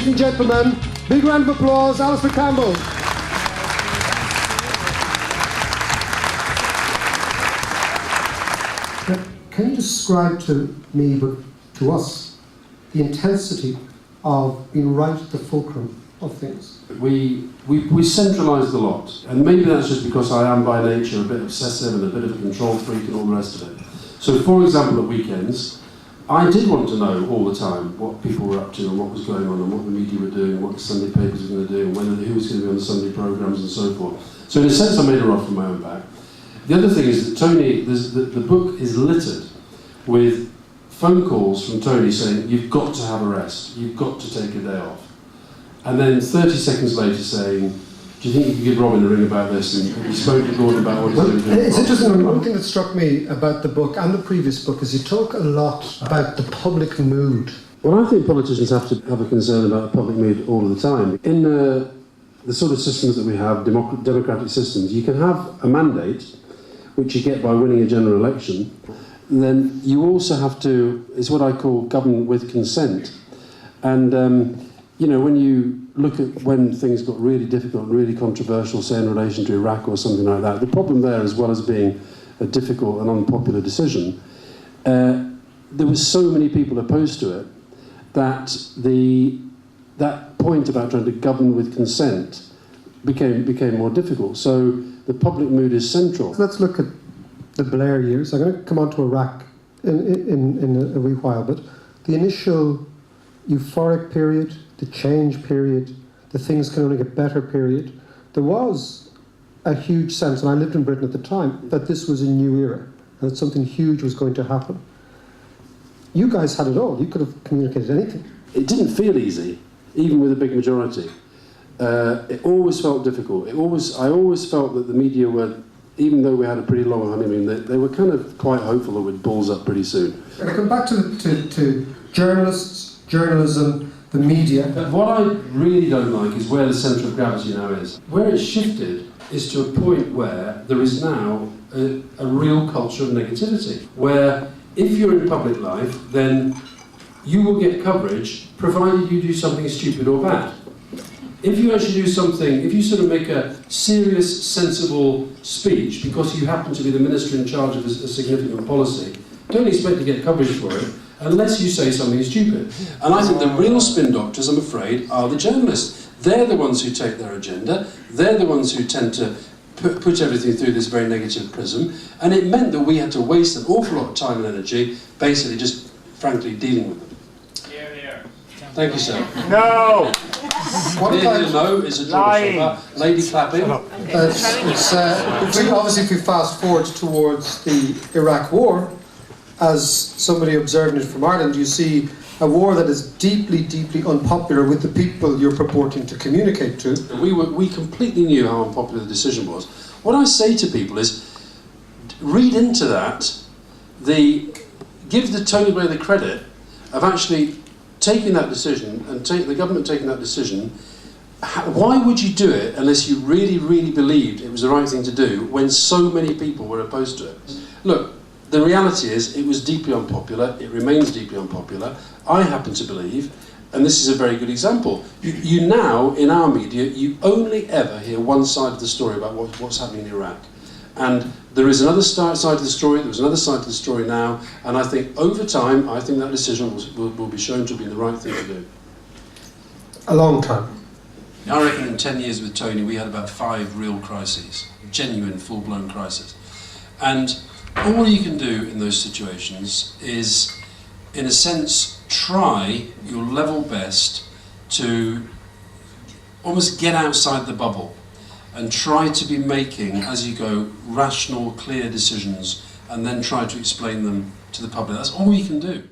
ladies and gentlemen, big round of applause, Alastair Campbell. Can you describe to me, but to us, the intensity of being right at the fulcrum of things? We centralised a lot, and maybe that's just because I am by nature a bit obsessive and a bit of a control freak and all the rest of it. So, for example, at weekends, I did want to know all the time what people were up to and what was going on and what the media were doing, what the Sunday papers were going to do, and who was going to be on the Sunday programmes and so forth. So in a sense I made her off from my own back. The other thing is that Tony, the book is littered with phone calls from Tony saying, you've got to have a rest, you've got to take a day off. And then 30 seconds later saying, do you think you could give Robin a ring about this? And he spoke to Gordon about what he's going to do. It's interesting, one thing that struck me about the book and the previous book is you talk a lot about the public mood. Well, I think politicians have to have a concern about the public mood all of the time. In the sort of systems that we have, democratic systems, you can have a mandate, which you get by winning a general election, and then you also have to, it's what I call govern with consent. And you know, when you look at when things got really difficult, really controversial, say in relation to Iraq or something like that, the problem there, as well as being a difficult and unpopular decision, there were so many people opposed to it that that point about trying to govern with consent became more difficult. So the public mood is central. Let's look at the Blair years. I'm going to come on to Iraq in a wee while, but the initial euphoric period, the change period, the things can only get better period, there was a huge sense, and I lived in Britain at the time, that this was a new era, and that something huge was going to happen. You guys had it all. You could have communicated anything. It didn't feel easy, even with a big majority. It always felt difficult. I always felt that the media were, even though we had a pretty long honeymoon, they were kind of quite hopeful that we'd balls up pretty soon. And I come back to journalists, journalism, the media. But what I really don't like is where the centre of gravity now is. Where it's shifted is to a point where there is now a real culture of negativity, where if you're in public life, then you will get coverage provided you do something stupid or bad. If you actually do something, if you sort of make a serious, sensible speech because you happen to be the minister in charge of a significant policy, don't expect to get coverage for it unless you say something stupid. And I think the real spin doctors, I'm afraid, are the journalists. They're the ones who take their agenda, they're the ones who tend to put everything through this very negative prism, and it meant that we had to waste an awful lot of time and energy basically just, frankly, dealing with them. Here, here. Thank you, sir. No! No is a George lady clapping. Obviously, if we fast forward towards the Iraq War, as somebody observing it from Ireland, you see a war that is deeply, deeply unpopular with the people you're purporting to communicate to. We completely knew how unpopular the decision was. What I say to people is, read into that, give the Tony Blair the credit of actually taking that decision and the government taking that decision. Why would you do it unless you really, really believed it was the right thing to do when so many people were opposed to it? Look, the reality is it was deeply unpopular, it remains deeply unpopular. I happen to believe, and this is a very good example, you now, in our media, you only ever hear one side of the story about what's happening in Iraq. And there is another side of the story, there was another side of the story now, and I think over time, I think that decision will be shown to be the right thing to do. A long time. I reckon in 10 years with Tony, we had about 5 real crises, genuine, full-blown crises. And all you can do in those situations is, in a sense, try your level best to almost get outside the bubble and try to be making, as you go, rational, clear decisions and then try to explain them to the public. That's all you can do.